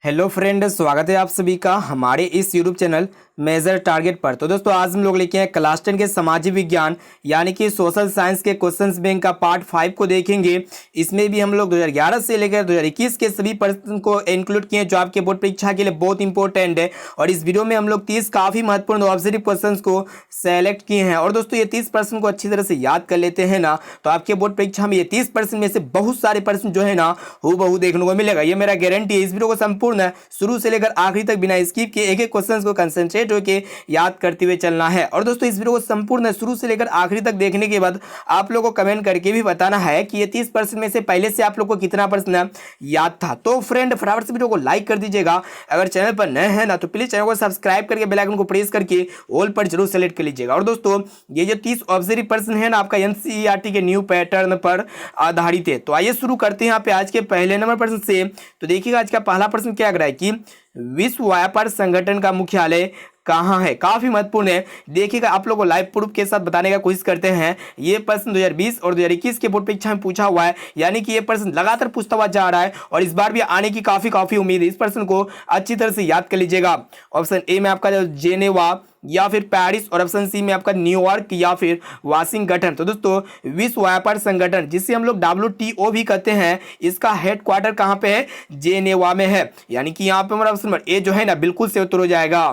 Hello friend, स्वागत है आप सभी का हमारे इस यूट्यूब चैनल मेजर टारगेट पर। तो दोस्तों आज हम लोग लेके आए क्लास 10 के सामाजिक विज्ञान यानी कि सोशल साइंस के क्वेश्चंस बैंक का पार्ट 5 को देखेंगे। इसमें भी हम लोग 2011 से लेकर 2021 के सभी प्रश्न को इंक्लूड किए जो आपके बोर्ड परीक्षा के लिए बहुत इंपॉर्टेंट है। और इस वीडियो में हम लोग 30 काफी महत्वपूर्ण ऑब्जेक्टिव क्वेश्चन को सेलेक्ट किए हैं। और दोस्तों ये 30 प्रश्न को अच्छी तरह से याद कर लेते हैं ना, तो आपके बोर्ड परीक्षा में ये 30 प्रश्न में से बहुत सारे प्रश्न जो है ना हूबहू देखने को मिलेगा, ये मेरा गारंटी है। इस वीडियो को संपूर्ण शुरू से लेकर आखिरी तक बिना स्किप के एक एक क्वेश्चन को कंसंट्रेट होकर याद करते हुए चलना है। और दोस्तों इस वीडियो को संपूर्ण शुरू से लेकर आखिरी तक देखने के बाद आप लोगों को कमेंट करके भी बताना है कि ये 30 प्रश्न में से पहले से आप लोग को कितना प्रश्न याद था। तो फ्रेंड फटाफट से वीडियो को लाइक कर दीजिएगा। अगर चैनल पर नए हैं ना तो प्लीज चैनल को सब्सक्राइब करके बेल आइकन को प्रेस करके ऑल पर जरूर सेलेक्ट कर लीजिएगा। और दोस्तों ये जो 30 ऑब्जेक्टिव प्रश्न है ना आपका एनसीईआरटी के न्यू पैटर्न पर आधारित है। तो आइए शुरू करते हैं यहाँ पे आज के पहले नंबर प्रश्न से। तो देखिएगा आज का पहला प्रश्न क्या कह रहा है कि विश्व व्यापार संगठन का मुख्यालय कहाँ है। काफी महत्वपूर्ण है, देखिएगा आप लोगों को लाइव प्रूफ के साथ बताने का कोशिश करते हैं। ये प्रश्न 2020 और 2021 के बोर्ड परीक्षा में पूछा हुआ है, यानी कि ये प्रश्न लगातार पूछता हुआ जा रहा है और इस बार भी आने की काफी उम्मीद है। इस प्रश्न को अच्छी तरह से याद कर लीजिएगा। ऑप्शन ए में आपका जेनेवा या फिर पेरिस और ऑप्शन सी में आपका न्यूयॉर्क या फिर वाशिंगटन। तो दोस्तों विश्व व्यापार संगठन जिसे हम लोग WTO भी कहते हैं, इसका हेडक्वार्टर कहाँ पे है? जेनेवा में है। यानी कि यहाँ पे हमारा ऑप्शन नंबर ए जो है ना बिल्कुल से उत्तर हो जाएगा।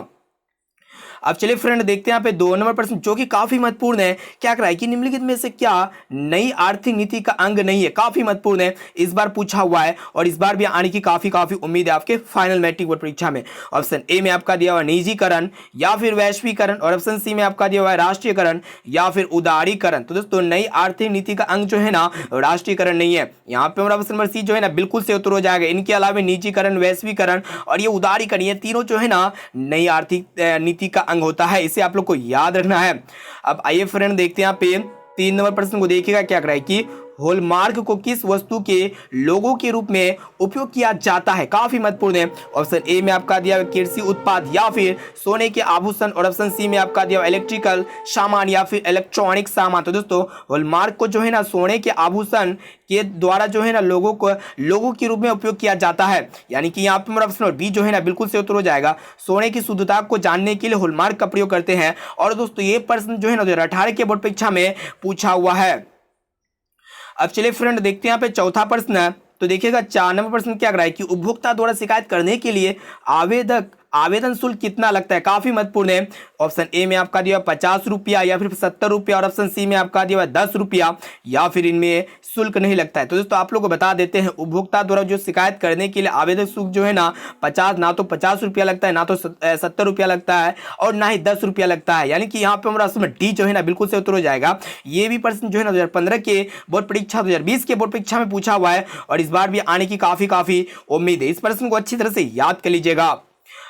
अब चलिए फ्रेंड देखते हैं यहाँ पे 2 नंबर प्रश्न जो कि काफी महत्वपूर्ण है। क्या कह रहा है कि निम्नलिखित में से क्या नई आर्थिक नीति का अंग नहीं है। काफी महत्वपूर्ण है, इस बार पूछा हुआ है और इस बार भी आने की काफी उम्मीद है आपके फाइनल मैट्रिक बोर्ड परीक्षा में। ऑप्शन ए में आपका दिया हुआ निजीकरण या फिर वैश्वीकरण और ऑप्शन सी में आपका दिया हुआ है राष्ट्रीयकरण या फिर उदारीकरण। तो दोस्तों नई आर्थिक नीति का अंग जो है ना राष्ट्रीयकरण नहीं है। यहाँ पे हमारा ऑप्शन नंबर सी जो है ना बिल्कुल से उत्तर हो जाएगा। इनके अलावा निजीकरण, वैश्वीकरण और ये उदारीकरण, ये तीनों जो है ना नई आर्थिक नीति का अंग होता है। इसे आप लोग को याद रखना है। अब आइए फ्रेंड देखते हैं यहाँ पे 3 नंबर प्रश्न को। देखिएगा क्या कर रहा है कि हॉलमार्क को किस वस्तु के लोगो के रूप में उपयोग किया जाता है। काफी महत्वपूर्ण है। ऑप्शन ए में आपका दिया कृषि उत्पाद या फिर सोने के आभूषण और ऑप्शन सी में आपका दिया इलेक्ट्रिकल सामान या फिर इलेक्ट्रॉनिक सामान। तो दोस्तों हॉलमार्क को जो है ना सोने के आभूषण के द्वारा जो है ना लोगों के रूप में उपयोग किया जाता है। यानी कि यहाँ पे हमारा ऑप्शन बी जो है ना बिल्कुल से उत्तर हो जाएगा। सोने की शुद्धता को जानने के लिए हॉलमार्क का प्रयोग करते हैं। और दोस्तों ये प्रश्न जो है ना 2018 के बोर्ड परीक्षा में पूछा हुआ है। अब चलिए फ्रेंड देखते हैं यहाँ पे चौथा प्रश्न है। तो देखिएगा 4 नंबर प्रश्न क्या कर रहा है कि उपभोक्ता द्वारा शिकायत करने के लिए आवेदन शुल्क कितना लगता है। काफी महत्वपूर्ण है। ऑप्शन ए में आपका दिया 50 रुपया या फिर 70 रुपया और ऑप्शन सी में आपका दिया 10 रुपया या फिर इनमें शुल्क नहीं लगता है। तो दोस्तों आप लोग को बता देते हैं उपभोक्ता द्वारा जो शिकायत करने के लिए आवेदन शुल्क जो है ना 50 ना तो 50 रुपया लगता है, ना तो 70 रुपया लगता है और ना ही 10 रुपया लगता है। यानी कि यहाँ पे हमारा ऑप्शन डी जो है ना बिल्कुल से उत्तर हो जाएगा। ये भी प्रश्न जो है ना 2015 के बोर्ड परीक्षा 2020 के बोर्ड परीक्षा में पूछा हुआ है और इस बार भी आने की काफी उम्मीद है। इस प्रश्न को अच्छी तरह से याद कर लीजिएगा।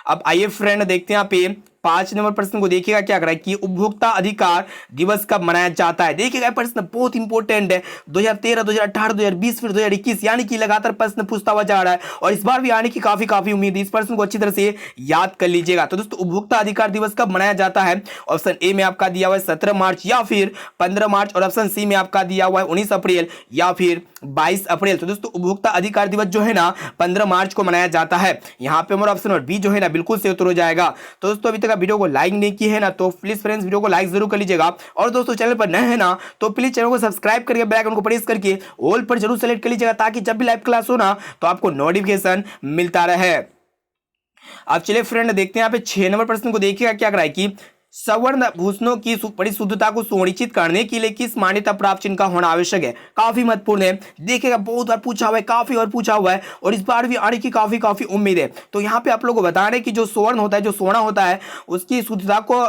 अब आइए फ्रेंड देखते हैं यहाँ पे 5 नंबर प्रश्न को। देखिएगा क्या कर रहा है कि उपभोक्ता अधिकार दिवस कब मनाया जाता है। देखिएगा प्रश्न बहुत इंपॉर्टेंट है। 2013, 2018, 2020 फिर 2021, यानी कि लगातार प्रश्न पूछता हुआ जा रहा है और इस बार भी आने की काफी उम्मीद है। इस प्रश्न को अच्छी तरह से याद कर लीजिएगा। तो दोस्तों उपभोक्ता अधिकार दिवस कब मनाया जाता है। ऑप्शन ए में आपका दिया हुआ है 17 मार्च या फिर 15 मार्च और ऑप्शन सी में आपका दिया हुआ है 19 अप्रैल या फिर 22 अप्रैल। तो दोस्तों उपभोक्ता अधिकार दिवस जो है ना 15 मार्च को मनाया जाता है। यहाँ पे हमारा ऑप्शन बी जो है ना बिल्कुल से उत्तर हो जाएगा। तो दोस्तों अभी तक वीडियो को लाइक नहीं की है ना तो प्लीज फ्रेंड्स वीडियो को लाइक जरूर कर लीजिएगा। और दोस्तों चैनल पर नए हैं ना तो प्लीज चैनल को सब्सक्राइब करके बेल आइकन को प्रेस करके ऑल पर जरूर सेलेक्ट कर लीजिएगा ताकि जब भी लाइव क्लास हो ना तो आपको नोटिफिकेशन मिलता रहे। अब चलिए फ्रेंड देखते हैं यहाँ पे 6 नंबर प्रश्न को। देखिएगा क्या कर रहा है कि सवर्ण भूषणों की परिशुद्धता को सुनिश्चित करने के लिए किस मान्यता प्राप्त चिन्ह का होना आवश्यक है। काफी महत्वपूर्ण है। देखिएगा बहुत बार पूछा हुआ है, काफी बार पूछा हुआ है और इस बार भी आने की काफी उम्मीद है। तो यहाँ पे आप लोगों को बता रहे कि जो स्वर्ण होता है, जो सोना होता है, उसकी शुद्धता को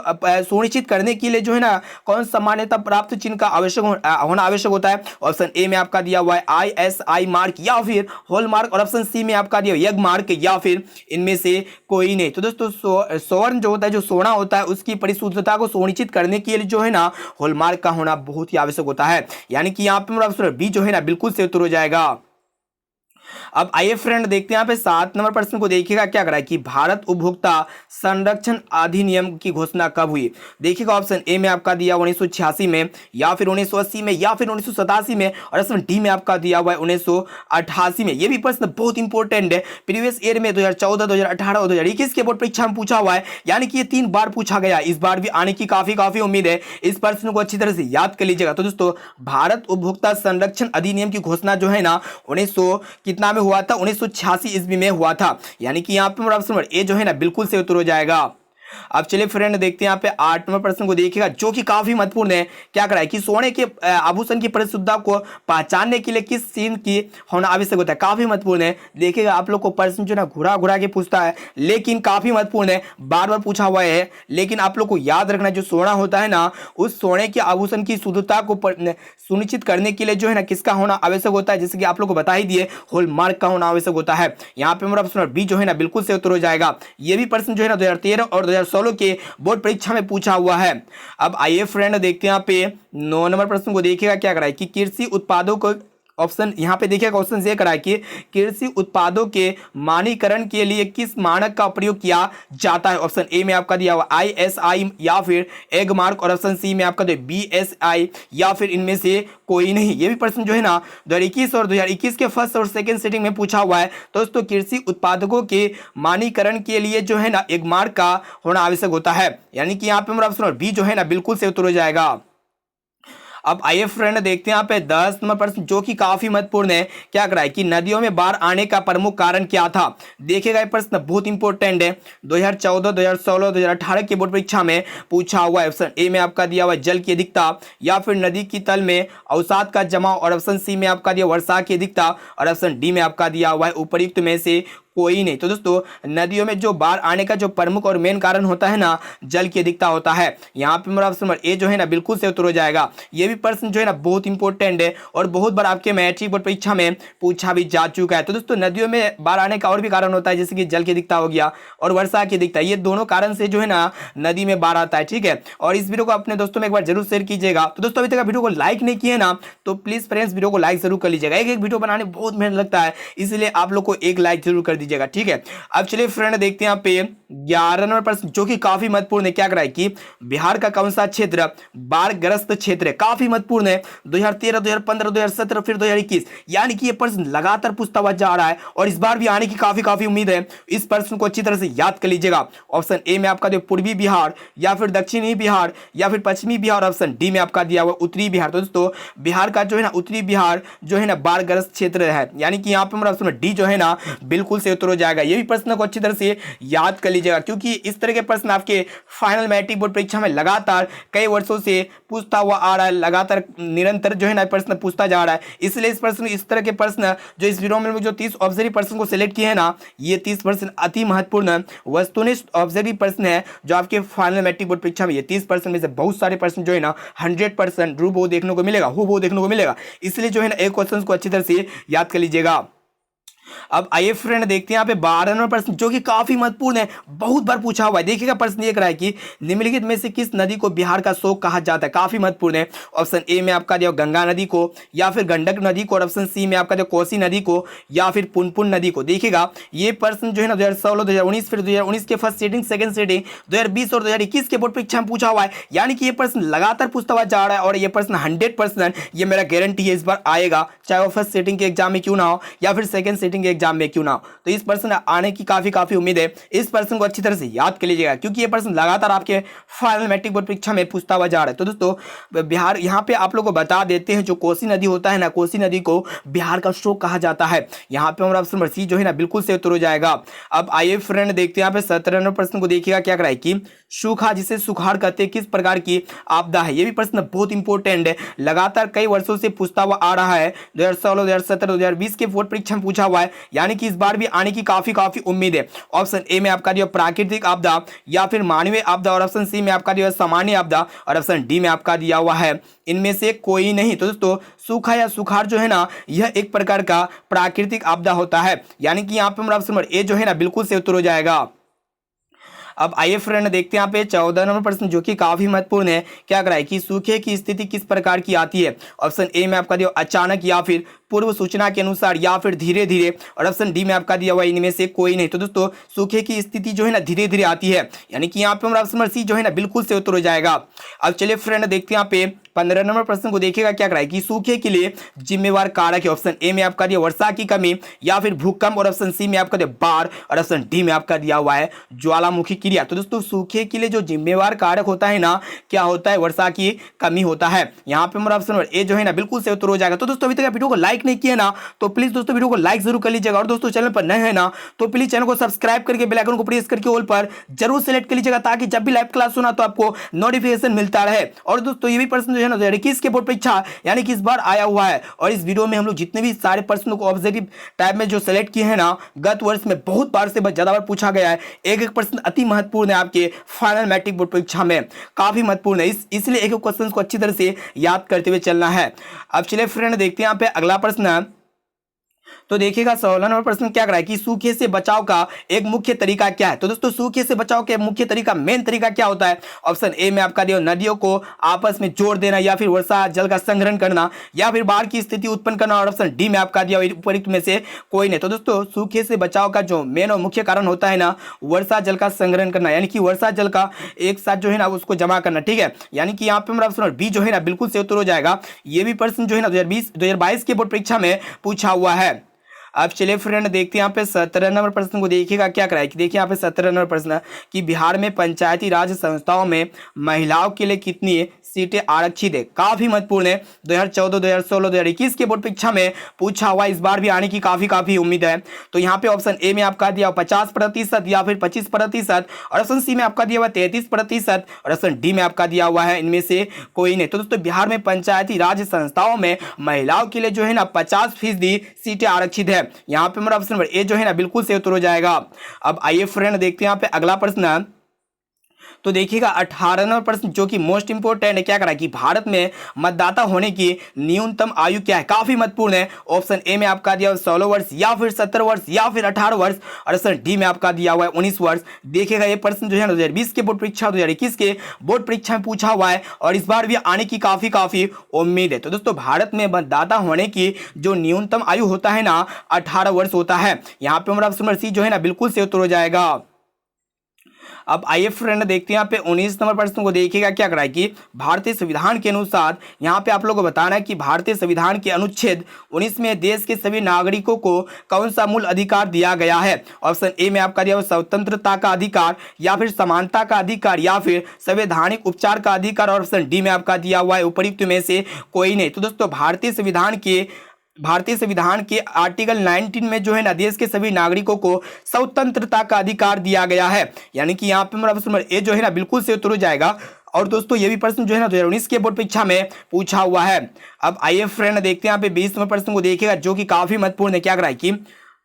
सुनिश्चित करने के लिए जो है ना कौन सा मान्यता प्राप्त चिन्ह का होना आवश्यक होता है। ऑप्शन ए में आपका दिया हुआ है ISI मार्क या फिर हॉल मार्क और ऑप्शन सी में आपका दिया यज्ञ मार्क या फिर इनमें से कोई नहीं। तो दोस्तों स्वर्ण जो होता है, जो सोना होता है, उसकी शुद्धता को सुनिश्चित करने के लिए जो है ना हॉलमार्क का होना बहुत ही आवश्यक होता है। यानी कि यहाँ पे मेरा ऑप्शन बी जो है ना बिल्कुल से उत्तर हो जाएगा। अब आइए फ्रेंड देखते हैं यहाँ पे 7 नंबर प्रश्न को। देखिएगा क्या करा है कि भारत उपभोक्ता संरक्षण अधिनियम की घोषणा कब हुई। देखिएगा ऑप्शन ए में आपका दिया 1986 में, या फिर 1980 में, या फिर 1987 में, और ऑप्शन डी में आपका दिया हुआ है 1988 में। ये भी प्रश्न बहुत इंपॉर्टेंट है, प्रीवियस ईयर में 2014, 2018 और 2021 के बोर्ड परीक्षा में पूछा हुआ है, यानी कि ये 3 बार पूछा गया। इस बार भी आने की काफी उम्मीद है। इस प्रश्न को अच्छी तरह से याद कर लीजिएगा। तो दोस्तों भारत उपभोक्ता संरक्षण अधिनियम की घोषणा जो है ना 1900 कितना में हुआ था, 1986 ईस्वी में हुआ था। यानी कि यहाँ पे ऑप्शन नंबर ए जो है ना बिल्कुल से उत्तर हो जाएगा। अब चलिए फ्रेंड देखते हैं यहाँ पे 8 नंबर प्रश्न को। देखिएगा जो कि काफी महत्वपूर्ण है। क्या करा है कि सोने के आभूषण की परिशुद्धता को पहचानने के लिए किस चीज की होना आवश्यक होता है। काफी महत्वपूर्ण है। देखिएगा आप लोग को प्रश्न जो ना घुरा के पूछता है, लेकिन काफी महत्वपूर्ण है, बार बार पूछा हुआ है। लेकिन आप लोग को याद रखना, जो सोना होता है ना, उस सोने के आभूषण की शुद्धता को सुनिश्चित करने के लिए जो है ना किसका होना आवश्यक होता है, जैसे कि आप लोग को बता ही दिए, हॉलमार्क का होना आवश्यक होता है। यहाँ पे मेरा ऑप्शन बी जो है ना बिल्कुल से उत्तर हो जाएगा। ये भी प्रश्न जो है ना 2013 और 2016 के बोर्ड परीक्षा में पूछा हुआ है। अब आइए फ्रेंड देखते हैं यहाँ पे 9 नंबर प्रश्न को। देखिएगा क्या करा है कि कृषि उत्पादों को ऑप्शन यहाँ पे देखिएगा ऑप्शन ये करा है कि कृषि उत्पादों के मानकीकरण के लिए किस मानक का प्रयोग किया जाता है। ऑप्शन ए में आपका दिया हुआ ISI, या फिर एग मार्क, और ऑप्शन सी में आपका दिया BSI, या फिर इनमें से कोई नहीं। ये भी प्रश्न जो है ना 2021 और 2021 के फर्स्ट और सेकंड सेटिंग में पूछा हुआ है। तो दोस्तों कृषि उत्पादकों के मानकीकरण के लिए जो है ना एक मार्क का होना आवश्यक होता है। यानी कि यहाँ पे हमारा ऑप्शन बी जो है ना बिल्कुल से उत्तर हो जाएगा। अब आइए फ्रेंड देखते हैं यहाँ पे 10 नंबर प्रश्न, जो कि काफी महत्वपूर्ण है। क्या करा है कि नदियों में बाढ़ आने का प्रमुख कारण क्या था। देखिएगा ये प्रश्न बहुत इंपॉर्टेंट है, 2014, 2016, 2018 के बोर्ड परीक्षा में पूछा हुआ है। ऑप्शन ए में आपका दिया हुआ है जल की अधिकता, या फिर नदी की तल में अवसाद का जमाव, और ऑप्शन सी में आपका दिया वर्षा की अधिकता, और ऑप्शन डी में आपका दिया हुआ है उपर्युक्त में से कोई नहीं। तो दोस्तों नदियों में जो बाढ़ आने का जो प्रमुख और मेन कारण होता है ना, जल की अधिकता होता है। यहाँ पे मेरा ऑप्शन नंबर ए जो है ना बिल्कुल से उत्तर हो जाएगा। ये भी प्रश्न जो है ना बहुत इंपॉर्टेंट है, और बहुत बार आपके मैट्रिक बोर्ड परीक्षा में पूछा भी जा चुका है। तो दोस्तों नदियों में बाढ़ आने का और भी कारण होता है, जैसे कि जल की अधिकता हो गया और वर्षा की अधिकता। ये दोनों कारण से जो है ना नदी में बाढ़ आता है। ठीक है, और इस वीडियो को अपने दोस्तों में एक बार जरूर शेयर कीजिएगा। तो दोस्तों अभी तक वीडियो को लाइक नहीं किए ना, तो प्लीज फ्रेंड्स वीडियो को लाइक जरूर कर लीजिएगा। एक वीडियो बनाने में बहुत मेहनत लगता है, इसलिए आप लोग को एक लाइक जरूर कर दीजिएगा। ठीक है, अब चलिए फ्रेंड देखते हैं यहाँ पे 11 नंबर प्रश्न, जो कि काफी महत्वपूर्ण है। क्या करा है कि बिहार का कौन सा क्षेत्र बाढ़ग्रस्त क्षेत्र है। काफी महत्वपूर्ण है, 2013, 2015, 2017 फिर 2021। यानी कि ये प्रश्न लगातार पूछता हुआ जा रहा है, और इस बार भी आने की काफी उम्मीद है। इस प्रश्न को अच्छी तरह से याद कर लीजिएगा। ऑप्शन ए में आपका दिया पूर्वी बिहार, या फिर दक्षिणी बिहार, या फिर पश्चिमी बिहार, ऑप्शन डी में आपका दिया हुआ उत्तरी बिहार। तो दोस्तों बिहार का जो है ना उत्तरी बिहार जो है ना बाढ़ग्रस्त क्षेत्र है। यानी कि यहाँ पे हमारा ऑप्शन डी जो है ना बिल्कुल से उत्तर हो जाएगा। ये भी प्रश्न को अच्छी तरह से याद कर लीजिएगा, क्योंकि इस तरह के प्रश्न आपके फाइनल मैट्रिक बोर्ड परीक्षा में लगातार कई वर्षों से पूछता हुआ आ रहा है, लगातार निरंतर जो है ना प्रश्न पूछता जा रहा है। इसलिए इस तरह के प्रश्न जो इस वीडियो में जो 30 ऑब्जर्व प्रश्न को सिलेक्ट किए हैं ना, ये 30 प्रश्न अति महत्वपूर्ण वस्तुनिष्ठ ऑब्जर्व प्रश्न है, जो आपके फाइनल मैट्रिक बोर्ड परीक्षा में ये 30 प्रश्न में से बहुत सारे प्रश्न जो है ना 100% रूबहू देखने को मिलेगा। इसलिए जो है ना एक क्वेश्चन को अच्छी तरह से याद कर लीजिएगा। अब आइए फ्रेंड देखते हैं यहाँ पे 12 नंबर प्रश्न, जो कि काफी महत्वपूर्ण है, बहुत बार पूछा हुआ है। देखिएगा प्रश्न ये करा है कि निम्नलिखित में से किस नदी को बिहार का शोक कहा जाता है। काफी महत्वपूर्ण है। ऑप्शन ए में आपका दिया गंगा नदी को, या फिर गंडक नदी को, और ऑप्शन सी में आपका दिया कोसी नदी को, या फिर पुनपुन नदी को। देखिएगा ये प्रश्न जो है ना 2016, 2019 फिर 2019 के फर्स्ट सेटिंग, सेकंड सेटिंग, 2020 और 2021 के बोर्ड परीक्षा में पूछा हुआ है। यानी कि ये प्रश्न लगातार पूछता हुआ जा रहा है, और ये प्रश्न 100% ये मेरा गारंटी है इस बार आएगा, चाहे वो फर्स्ट सेटिंग के एग्जाम में क्यों ना हो, या फिर सेकंड सेटिंग के एग्जाम में क्यों ना हो। तो इस प्रश्न आने की काफी उम्मीद है। इस प्रश्न को अच्छी तरह से याद कर लीजिएगा, क्योंकि ये प्रश्न लगातार आपके फाइनल मैट्रिक बोर्ड परीक्षा में पूछता हुआ जा रहा है। तो दोस्तों बिहार यहाँ पे आप लोग को बता देते हैं, जो कोसी नदी होता है ना, कोसी नदी को बिहार का शोक कहा जाता है। यहाँ पे हमारा ऑप्शन नंबर सी जो है ना बिल्कुल से उत्तर हो जाएगा। अब आइए फ्रेंड देखते हैं यहाँ पे 17 नंबर प्रश्न को। देखिएगा क्या कराए कि सूखा, जिसे सुखाड़ कहते हैं, किस प्रकार की आपदा है। ये भी प्रश्न बहुत इंपॉर्टेंट है, लगातार कई वर्षों से पूछता हुआ आ रहा है। 2016, 2017, 2020 के बोर्ड परीक्षा में पूछा हुआ है। यानी कि इस बार भी आने की काफी उम्मीद है। ऑप्शन ए में आपका दिया प्राकृतिक आपदा, या फिर मानवीय आपदा, और ऑप्शन सी में आपका दिया सामान्य आपदा, और ऑप्शन डी में आपका दिया हुआ है इनमें से कोई नहीं। तो दोस्तों सूखा या सुखाड़ जो है ना, यह एक प्रकार का प्राकृतिक आपदा होता है। यानी कि यहाँ पे हमारा ऑप्शन नंबर ए जो है ना बिल्कुल से उत्तर हो जाएगा। अब आइए फ्रेंड देखते हैं यहाँ पे 14 नंबर प्रश्न जो कि काफी महत्वपूर्ण है। क्या कराए कि सूखे की स्थिति किस प्रकार की आती है? ऑप्शन ए में आपका दिया अचानक, या फिर पूर्व सूचना के अनुसार, या फिर धीरे धीरे, और ऑप्शन डी में आपका दिया हुआ इनमें से कोई नहीं। तो दोस्तों सूखे की स्थिति जो है ना धीरे धीरे आती है, यानी कि यहाँ पे हमारा ऑप्शन नंबर सी जो है ना बिल्कुल से उत्तर हो जाएगा। अब चलिए फ्रेंड देखते हैं यहाँ पे 15 नंबर प्रश्न को देखिएगा। क्या कराए कि सूखे के लिए जिम्मेवार कारक है? ऑप्शन ए में आपका दिया वर्षा की कमी, या फिर भूकंप, और ऑप्शन सी में आपका दिया बाढ़, और ऑप्शन डी में आपका दिया हुआ है ज्वालामुखी क्रिया। तो दोस्तों सूखे के लिए जो जिम्मेवार कारक होता है ना, क्या होता है? वर्षा की कमी होता है। यहाँ पे हमारा ऑप्शन नंबर ए जो है ना बिल्कुल से उत्तर हो जाएगा। तो दोस्तों अभी तक वीडियो को लाइक नहीं किया ना, तो प्लीज दोस्तों वीडियो को लाइक जरूर कर लीजिएगा, और दोस्तों चैनल पर नए हैं ना तो प्लीज चैनल को सब्सक्राइब करके बेल आइकन को प्रेस करके ऑल पर जरूर सेलेक्ट कर लीजिएगा, ताकि जब भी लाइव क्लास होना तो आपको नोटिफिकेशन मिलता रहे। और दोस्तों ये भी प्रश्न जो है ना 2021 के बोर्ड परीक्षा यानी कि इस बार आया हुआ है, और इस वीडियो में हम लोग जितने भी सारे प्रश्नों को ऑब्जेक्टिव टाइप में जो सेलेक्ट किए हैं ना, गत वर्ष में बहुत बार से ज्यादा बार पूछा गया है। एक एक प्रश्न अति महत्वपूर्ण है आपके फाइनल मैट्रिक बोर्ड परीक्षा में, काफी महत्वपूर्ण है, इसलिए एक एक क्वेश्चन को अच्छी तरह से याद करते हुए चलना है। अब चलिए फ्रेंड देखते हैं यहाँ पे अगला प्रश्न। तो देखिएगा 16 नंबर प्रश्न क्या कराए कि सूखे से बचाव का एक मुख्य तरीका क्या है? तो दोस्तों सूखे से बचाव का मुख्य तरीका, मेन तरीका क्या होता है? ऑप्शन ए में आपका दिया नदियों को आपस में जोड़ देना, या फिर वर्षा जल का संग्रहण करना, या फिर बाढ़ की स्थिति उत्पन्न करना, और ऑप्शन डी में आपका दिया उपयुक्त में से कोई नहीं। तो दोस्तों सूखे से बचाव का जो मेन और मुख्य कारण होता है ना, वर्षा जल का संग्रहण करना, यानी कि वर्षा जल का एक साथ जो है ना उसको जमा करना, ठीक है। यानी कि यहाँ पे हमारा ऑप्शन बी जो है ना बिल्कुल से उत्तर हो जाएगा। ये भी प्रश्न जो है ना 2022 के बोर्ड परीक्षा में पूछा हुआ है। अब चलिए फ्रेंड देखते हैं यहाँ पे 17 नंबर प्रश्न को देखिएगा। क्या कराए कि देखिए यहाँ पे 17 नंबर प्रश्न कि बिहार में पंचायती राज संस्थाओं में महिलाओं के लिए कितनी सीटें आरक्षित है? काफी महत्वपूर्ण है। 2014, 2016, 2021 के बोर्ड परीक्षा में पूछा हुआ, इस बार भी आने की काफी उम्मीद है। तो यहाँ पे ऑप्शन ए में आपका दिया 50%, या फिर 25%, और ऑप्शन सी में आपका दिया हुआ 33%, और ऑप्शन डी में आपका दिया हुआ है इनमें से कोई नहीं। तो दोस्तों बिहार में पंचायती राज संस्थाओं में महिलाओं के लिए जो है ना 50% सीटें आरक्षित है। यहाँ पे हमारा ऑप्शन नंबर ए जो है ना बिल्कुल से उत्तर हो जाएगा। अब आइए फ्रेंड देखते हैं यहाँ पे अगला प्रश्न। तो देखिएगा 18 नंबर प्रश्न जो कि मोस्ट इंपोर्टेंट है। क्या करा कि भारत में मतदाता होने की न्यूनतम आयु क्या है? काफी महत्वपूर्ण है। ऑप्शन ए में आपका दिया 16 वर्ष, या फिर 17 वर्ष, या फिर 18 वर्ष, और ऑप्शन डी में आपका दिया हुआ है 19 वर्ष। देखिएगा ये प्रश्न जो है 2020 के बोर्ड परीक्षा, 2021 के बोर्ड परीक्षा में पूछा हुआ है, और इस बार भी आने की काफी उम्मीद है। तो दोस्तों भारत में मतदाता होने की जो न्यूनतम आयु होता है ना 18 वर्ष होता है। यहाँ पे हमारा ऑप्शन नंबर सी जो है ना बिल्कुल से उत्तर हो जाएगा। अब आइए फ्रेंड देखते हैं यहाँ पे 19 नंबर प्रश्न को देखिएगा। क्या कराए कि भारतीय संविधान के अनुसार, यहाँ पे आप लोगों को बताना है कि भारतीय संविधान के अनुच्छेद 19 में देश के सभी नागरिकों को कौन सा मूल अधिकार दिया गया है? ऑप्शन ए में आपका दिया स्वतंत्रता का अधिकार, या फिर समानता का अधिकार, या फिर संवैधानिक उपचार का अधिकार, और ऑप्शन डी में आपका दिया हुआ है उपयुक्त में से कोई नहीं। तो दोस्तों भारतीय संविधान के आर्टिकल 19 में जो है ना देश के सभी नागरिकों को स्वतंत्रता का अधिकार दिया गया है। यानी कि यहाँ पे हमारा ऑप्शन नंबर ए जो है ना बिल्कुल से उत्तर हो जाएगा। और दोस्तों ये भी प्रश्न जो है ना 2019 के बोर्ड परीक्षा में पूछा हुआ है। अब आइए फ्रेंड देखते हैं यहाँ पे 20 नंबर प्रश्न को देखिएगा जो कि काफी महत्वपूर्ण है। क्या कराए कि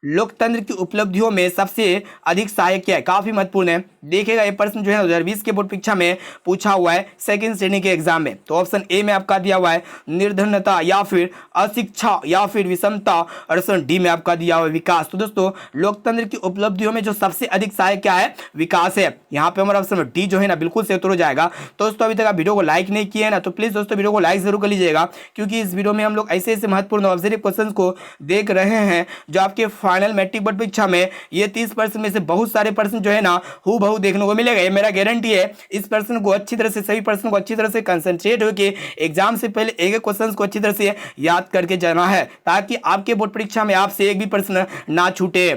लोकतंत्र की उपलब्धियों में सबसे अधिक सहायक क्या है? काफी महत्वपूर्ण है। देखिएगा ये प्रश्न जो है 2020 के बोर्ड परीक्षा में पूछा हुआ है सेकंड श्रेणी के एग्जाम में। तो ऑप्शन ए में आपका दिया हुआ है निर्धनता, या फिर अशिक्षा, या फिर विषमता, और ऑप्शन डी में आपका दिया हुआ है विकास। तो दोस्तों लोकतंत्र की उपलब्धियों में जो सबसे अधिक सहायक क्या है? विकास है। यहाँ पे हमारा ऑप्शन डी जो है ना बिल्कुल से उत्तर हो जाएगा। तो दोस्तों अभी तक आप वीडियो को लाइक नहीं किए ना, तो प्लीज दोस्तों वीडियो को लाइक जरूर कर लीजिएगा, क्योंकि इस वीडियो में हम लोग ऐसे महत्वपूर्ण ऑब्जेक्टिव क्वेश्चन को देख रहे हैं जो आपके फाइनल मैट्रिक बोर्ड परीक्षा में ये 30% में से बहुत सारे प्रश्न जो है ना हूबहू देखने को मिलेगा। ये मेरा गारंटी है। इस प्रश्न को अच्छी तरह से, सभी प्रश्न को अच्छी तरह से कंसंट्रेट होकर एग्जाम से पहले एक एक क्वेश्चन को अच्छी तरह से याद करके जाना है, ताकि आपके बोर्ड परीक्षा में आपसे एक भी प्रश्न ना छूटे।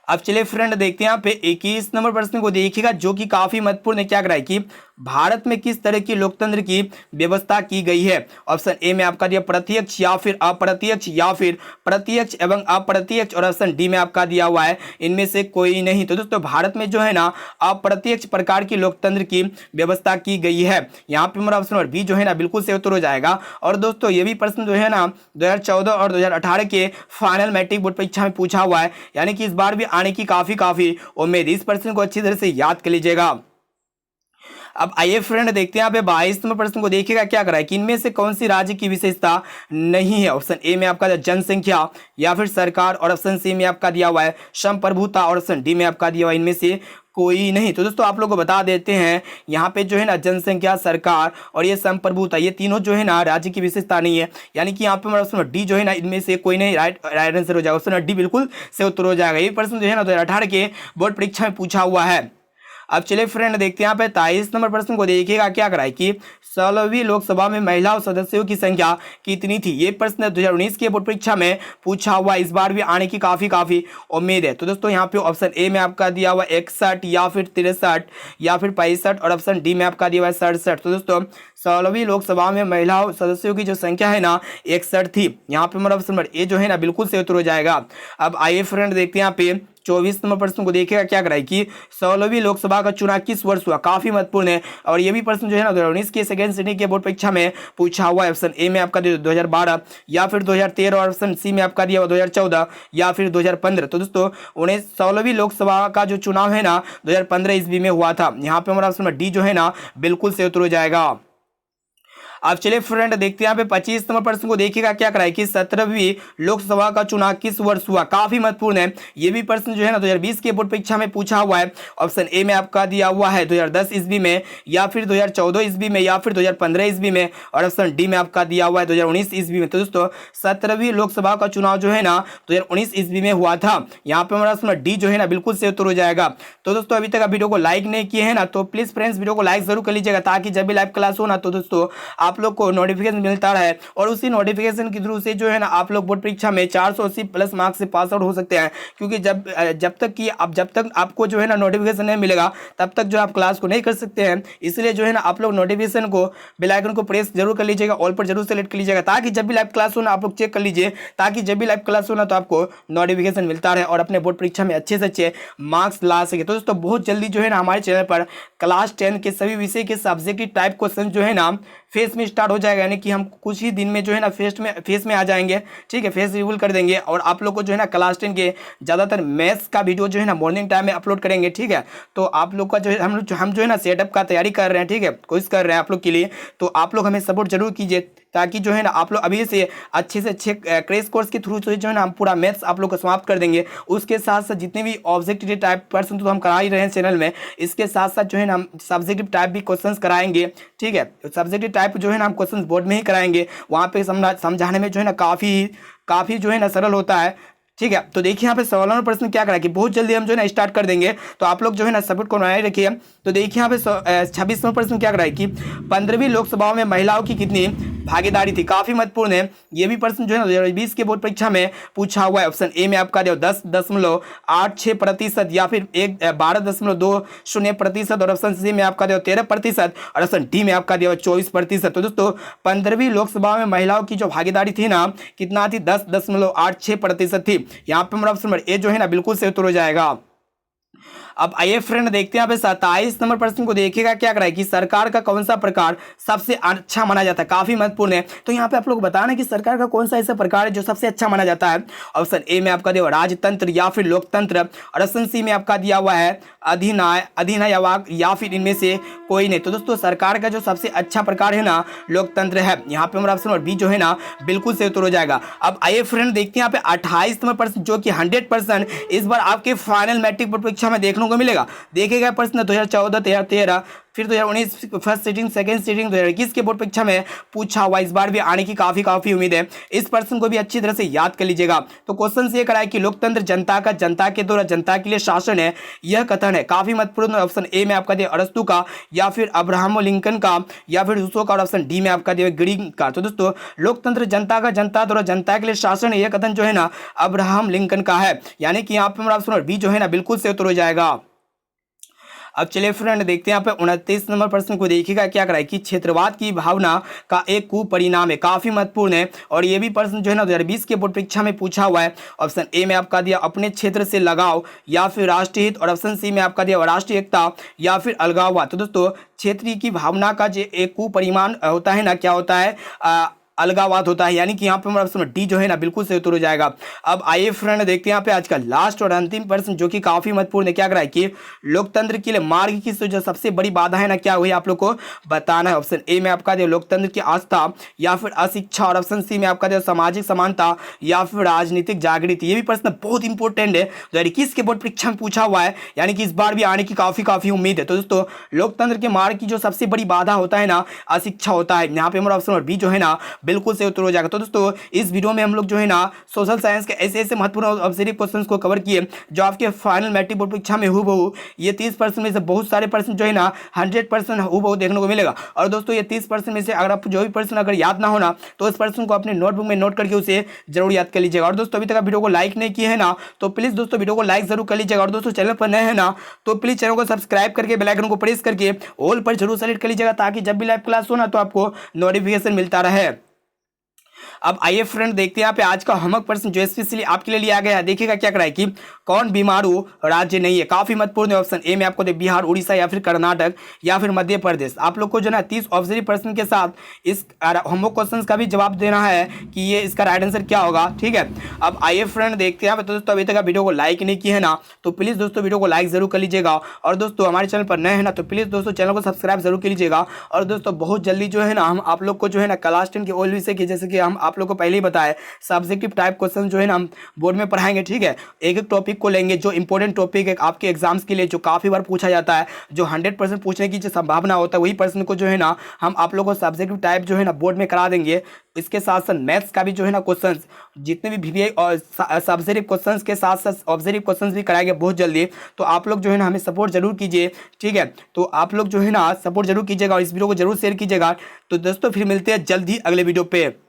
अब चलिए फ्रेंड देखते हैं यहाँ पे 21 नंबर प्रश्न को देखिएगा जो कि काफी महत्वपूर्ण है। क्या कराए कि भारत में किस तरह की लोकतंत्र की व्यवस्था की गई है? ऑप्शन ए में आपका दिया प्रत्यक्ष, या फिर अप्रत्यक्ष, या फिर प्रत्यक्ष एवं अप्रत्यक्ष, और ऑप्शन डी में आपका दिया हुआ है इनमें से कोई नहीं। तो दोस्तों भारत में जो है ना अप्रत्यक्ष प्रकार की लोकतंत्र की व्यवस्था की गई है। यहाँ पे हमारा ऑप्शन नंबर बी जो है ना बिल्कुल से उत्तर हो जाएगा। और दोस्तों ये भी प्रश्न जो है ना 2014 और 2018 के फाइनल मैट्रिक बोर्ड परीक्षा में पूछा हुआ है, यानी कि इस बार भी आने की काफी उम्मीद। इस प्रश्न को अच्छी तरह से याद कर लीजिएगा। अब आइए फ्रेंड देखते हैं यहाँ पे 22 नंबर प्रश्न को देखिएगा। क्या कराए कि इनमें से कौन सी राज्य की विशेषता नहीं है? ऑप्शन ए में आपका जनसंख्या, या फिर सरकार, और ऑप्शन सी में आपका दिया हुआ है संप्रभुता, और ऑप्शन डी में आपका दिया हुआ है इनमें से कोई नहीं। तो दोस्तों आप लोग को बता देते हैं यहाँ पे जो है ना जनसंख्या, सरकार और ये संप्रभुता, ये तीनों जो है ना राज्य की विशेषता नहीं है, यानी कि यहाँ पे हमारा ऑप्शन डी जो है ना इनमें से कोई नहीं राइट आंसर हो जाएगा। ऑप्शन डी बिल्कुल से उत्तर हो जाएगा। ये प्रश्न जो है ना 2018 के बोर्ड परीक्षा में पूछा हुआ है। अब चलिए फ्रेंड देखते हैं यहाँ पे 23 नंबर प्रश्न को देखिएगा क्या कराए कि 16वीं लोकसभा में महिला सदस्यों की संख्या कितनी थी। ये प्रश्न 2019 के बोर्ड परीक्षा में पूछा हुआ, इस बार भी आने की काफी उम्मीद है। तो दोस्तों यहाँ पे ऑप्शन ए में आपका दिया हुआ 61 या फिर 63 या फिर 65 और ऑप्शन डी में आपका दिया हुआ 67। तो दोस्तों 16वीं लोकसभा में महिला सदस्यों की जो संख्या है ना 61 थी। यहाँ पे हमारा ऑप्शन नंबर ए जो है ना बिल्कुल से उत्तर हो जाएगा। अब आइए फ्रेंड देखते हैं यहाँ पे 24 नंबर प्रश्न को देखिएगा क्या कराए कि 16वीं लोकसभा का चुनाव किस वर्ष हुआ। काफी महत्वपूर्ण है और ये भी प्रश्न जो है ना 2019 के सेकंड सिटिंग के बोर्ड परीक्षा में पूछा हुआ है। ऑप्शन ए में आपका 2012 या फिर 2013 और ऑप्शन सी में आपका दिया हुआ 2014 या फिर 2015। तो दोस्तों 16वीं लोकसभा का जो चुनाव है ना 2015 ईस्वी में हुआ था। यहाँ पे हमारा ऑप्शन डी जो है ना बिल्कुल से उत्तर हो जाएगा। अब चलिए फ्रेंड देखते हैं यहाँ पे 25 नंबर प्रश्न को देखिएगा क्या कराए कि 17वीं लोकसभा का चुनाव किस वर्ष हुआ। काफी महत्वपूर्ण है। ये भी प्रश्न जो है ना 2020 के बोर्ड परीक्षा में पूछा हुआ है। ऑप्शन ए में आपका दिया हुआ है 2010 ईस्वी में या फिर 2014 ईस्वी में या फिर 2015 ईस्वी में और ऑप्शन डी में आपका दिया हुआ है 2019 ईस्वी में। तो दोस्तों 17वीं लोकसभा का चुनाव जो है ना 2019 ईस्वी में हुआ था। यहाँ पे हमारा ऑप्शन डी जो है ना बिल्कुल से उत्तर हो जाएगा। तो दोस्तों अभी तक आप वीडियो को लाइक नहीं किए हैं ना तो प्लीज फ्रेंड्स वीडियो को लाइक जरूर कर लीजिएगा, ताकि जब भी लाइव क्लास हो ना तो दोस्तों आप लोग को नोटिफिकेशन मिलता रहे और उसी नोटिफिकेशन के थ्रू से जो है ना आप लोग बोर्ड परीक्षा में 480 प्लस मार्क्स से पास आउट हो सकते हैं। क्योंकि जब तक आपको जो है ना नोटिफिकेशन नहीं मिलेगा तब तक जो आप क्लास को नहीं कर सकते हैं। इसलिए जो है ना आप लोग नोटिफिकेशन को बेल आइकन को प्रेस जरूर कर लीजिएगा, ऑल पर जरूर सेलेक्ट कर लीजिएगा, ताकि जब भी लाइव क्लास हो ना आप लोग चेक कर लीजिए, ताकि जब भी लाइव क्लास हो ना तो आपको नोटिफिकेशन मिलता रहे और अपने बोर्ड परीक्षा में अच्छे से अच्छे मार्क्स ला सके। तो दोस्तों बहुत जल्दी जो है ना हमारे चैनल पर क्लास 10 के सभी विषय के सब्जेक्टिव टाइप क्वेश्चन जो है ना फेस में स्टार्ट हो जाएगा, यानी कि हम कुछ ही दिन में जो है ना फेस में आ जाएंगे। ठीक है, फेस रिवील कर देंगे और आप लोग को जो है ना क्लास 10 के ज़्यादातर मैथ्स का वीडियो जो है ना मॉर्निंग टाइम में अपलोड करेंगे। ठीक है, तो आप लोग का जो है हम जो है ना सेटअप का तैयारी कर रहे हैं। ठीक है, कोशिश कर रहे हैं आप लोग के लिए, तो आप लोग हमें सपोर्ट जरूर कीजिए, ताकि जो है ना आप लोग अभी से अच्छे क्रेश कोर्स के थ्रू जो है ना हम पूरा मैथ्स आप लोग को समाप्त कर देंगे। उसके साथ साथ जितने भी ऑब्जेक्टिव टाइप प्रश्न तो हम करा ही रहे हैं चैनल में, इसके साथ साथ जो है ना हम सब्जेक्टिव टाइप भी क्वेश्चंस कराएंगे। ठीक है, सब्जेक्टिव टाइप जो है ना हम क्वेश्चंस बोर्ड में ही कराएंगे, वहाँ पे समझाने में जो है ना काफ़ी जो है ना सरल होता है। ठीक है, तो देखिए यहाँ पे 16वां प्रश्न क्या करा कि बहुत जल्दी हम जो है ना स्टार्ट कर देंगे, तो आप लोग जो है ना सपोर्ट को बनाए रखिए। तो देखिए यहाँ पे 26वां प्रश्न क्या करा है कि 15वीं लोकसभा में महिलाओं की कितनी भागीदारी थी। काफी महत्वपूर्ण है। ये भी प्रश्न जो है ना 2020 के बोर्ड परीक्षा में पूछा हुआ है। ऑप्शन ए में आपका 10.86% या फिर 12.20% और ऑप्शन सी में आपका 13% और ऑप्शन डी में आपका 24%। तो दोस्तों 15वीं लोकसभा में महिलाओं की जो भागीदारी थी ना कितना थी, 10.86% थी। यहाँ पे हमारा ऑप्शन नंबर ए जो है ना बिल्कुल से उत्तर हो जाएगा। अब आइए फ्रेंड देखते हैं यहाँ पे 27 नंबर प्रश्न को देखिएगा क्या कराए कि सरकार का कौन सा प्रकार सबसे अच्छा माना जाता है। काफी महत्वपूर्ण है। तो यहाँ पे आप लोग बताना कि सरकार का कौन सा ऐसा प्रकार है जो सबसे अच्छा माना जाता है। ऑप्शन ए में आपका दिया हुआ राजतंत्र या फिर लोकतंत्र और ऑप्शन सी में आपका दिया हुआ है अधिनायवाग या फिर इनमें से कोई नहीं। तो दोस्तों सरकार का जो सबसे अच्छा प्रकार है ना लोकतंत्र है। यहाँ पे हमारा ऑप्शन नंबर बी जो है ना बिल्कुल से उत्तर हो जाएगा। अब आइए फ्रेंड देखते हैं यहाँ पे 28 नंबर प्रश्न जो कि 100% इस बार आपके फाइनल मैट्रिक बोर्ड परीक्षा में देखने को मिलेगा। देखेगा प्रश्न 2014, 2013 फिर 2019 फर्स्ट सीटिंग, सेकंड सीटिंग, 2021 के बोर्ड परीक्षा में पूछा हुआ। इस बार भी आने की काफी उम्मीद है। इस प्रश्न को भी अच्छी तरह से याद कर लीजिएगा। तो क्वेश्चन से कराए कि लोकतंत्र जनता का, जनता के द्वारा जनता के लिए शासन है, यह कथन है। काफी महत्वपूर्ण। ऑप्शन ए में आपका दिया अरस्तु का या फिर अब्राहम लिंकन का या फिर रूसो का और ऑप्शन डी में आपका दिया ग्रीन का। तो दोस्तों लोकतंत्र जनता का, जनता द्वारा जनता के लिए शासन है, यह कथन जो है ना अब्राहम लिंकन का है। यानी कि यहाँ पे हमारा ऑप्शन बी जो है ना बिल्कुल से उत्तर हो जाएगा। अब चलिए फ्रेंड देखते हैं यहाँ पे 29 नंबर प्रश्न को देखिएगा क्या कराए कि क्षेत्रवाद की भावना का एक कुपरिणाम है। काफी महत्वपूर्ण है और ये भी प्रश्न जो है ना 2020 के बोर्ड परीक्षा में पूछा हुआ है। ऑप्शन ए में आपका दिया अपने क्षेत्र से लगाव या फिर राष्ट्रीय हित और ऑप्शन सी में आपका दिया राष्ट्रीय एकता या फिर अलगाववाद। तो दोस्तों क्षेत्रीय की भावना का जो एक कुपरिणाम होता है ना, क्या होता है, अलगावाद होता है, यानी कि यहाँ पे हमारा ऑप्शन डी जो है ना बिल्कुल सही उत्तर हो जाएगा। अब आइए फ्रेंड देखते हैं यहाँ पे आज का लास्ट और अंतिम प्रश्न जो कि काफी महत्वपूर्ण है। क्या करा है कि लोकतंत्र के लिए मार्ग की जो सबसे बड़ी बाधा है ना क्या हुई आप लोग को बताना है। ऑप्शन ए में आपका दे लोकतंत्र की आस्था, या फिर अशिक्षा, और ऑप्शन सी में आपका दे सामाजिक समानता, या फिर राजनीतिक जागृति। ये भी प्रश्न बहुत इंपॉर्टेंट है, 2021 के बोर्ड परीक्षा में पूछा हुआ है, यानी कि इस बार भी आने की काफी उम्मीद है। तो दोस्तों लोकतंत्र के मार्ग की जो सबसे बड़ी बाधा होता है ना अशिक्षा होता है। यहाँ पे हमारा ऑप्शन बी जो है ना बिल्कुल सही उत्तर हो जाएगा। तो दोस्तों इस वीडियो में हम लोग जो है ना सोशल साइंस के ऐसे महत्वपूर्ण ऑब्जेक्टिव क्वेश्चंस को कवर किए जो आपके फाइनल मैट्रिक बोर्ड परीक्षा में हूबहू ये 30% में से बहुत सारे प्रश्न जो है ना 100% हूबहू देखने को मिलेगा। और दोस्तों ये 30% में से अगर आप जो भी प्रश्न अगर याद ना होना तो इस प्रश्न को अपने नोटबुक में नोट करके उसे जरूर याद कर लीजिएगा। और दोस्तों अभी तक वीडियो को लाइक नहीं किए है ना तो प्लीज दोस्तों वीडियो को लाइक जरूर कर लीजिएगा। और दोस्तों चैनल पर नए हैं ना तो प्लीज चैनल को सब्सक्राइब करके बेल आइकन को प्रेस करके ऑल पर जरूर सेलेक्ट कर लीजिएगा, ताकि जब भी लाइव क्लास हो ना तो आपको नोटिफिकेशन मिलता रहे। अब आइए फ्रेंड देखते हैं यहाँ पे आज का होमवर्क प्रश्न जो स्पेशली आपके लिए लिया गया है। देखिएगा क्या कराए कि कौन बीमारू राज्य नहीं है। काफी महत्वपूर्ण है। ऑप्शन ए में आपको बिहार, उड़ीसा, या फिर कर्नाटक, या फिर मध्य प्रदेश। आप लोग को जो ना 30 ऑब्जेक्टिव प्रश्न के साथ इस होमवर्क क्वेश्चन का भी जवाब देना है कि ये इसका राइट आंसर क्या होगा। ठीक है, अब आइए फ्रेंड देखते हैं। तो दोस्तों अभी तक वीडियो को लाइक नहीं किए है ना तो प्लीज दोस्तों वीडियो को लाइक जरूर कर लीजिएगा। और दोस्तों हमारे चैनल पर नए हैं ना तो प्लीज दोस्तों चैनल को सब्सक्राइब जरूर कर लीजिएगा। और दोस्तों बहुत जल्दी जो है ना हम आप लोग को जो है ना क्लास 10 के ओल्ड विषय के जैसे कि हम आप लोग को पहले ही बताया सब्जेक्टिव टाइप क्वेश्चन जो है ना हम बोर्ड में पढ़ाएंगे। ठीक है, एक एक टॉपिक को लेंगे जो इंपॉर्टेंट टॉपिक है आपके एग्जाम्स के लिए, जो काफी बार पूछा जाता है, जो 100% पूछने की जो संभावना होता है, वही प्रश्न को जो है ना हम आप लोगों को सब्जेक्टिव टाइप जो है ना बोर्ड में करा देंगे। इसके साथ साथ मैथ्स का भी जो है ना क्वेश्चंस जितने भी VBA और सब्जेक्टिव क्वेश्चंस के साथ साथ ऑब्जेक्टिव क्वेश्चंस भी कराएंगे बहुत जल्दी। तो आप लोग जो है ना हमें सपोर्ट जरूर कीजिए। ठीक है, तो आप लोग जो है ना सपोर्ट जरूर कीजिएगा और इस वीडियो को जरूर शेयर कीजिएगा। तो दोस्तों फिर मिलते हैं जल्द ही अगले वीडियो पे।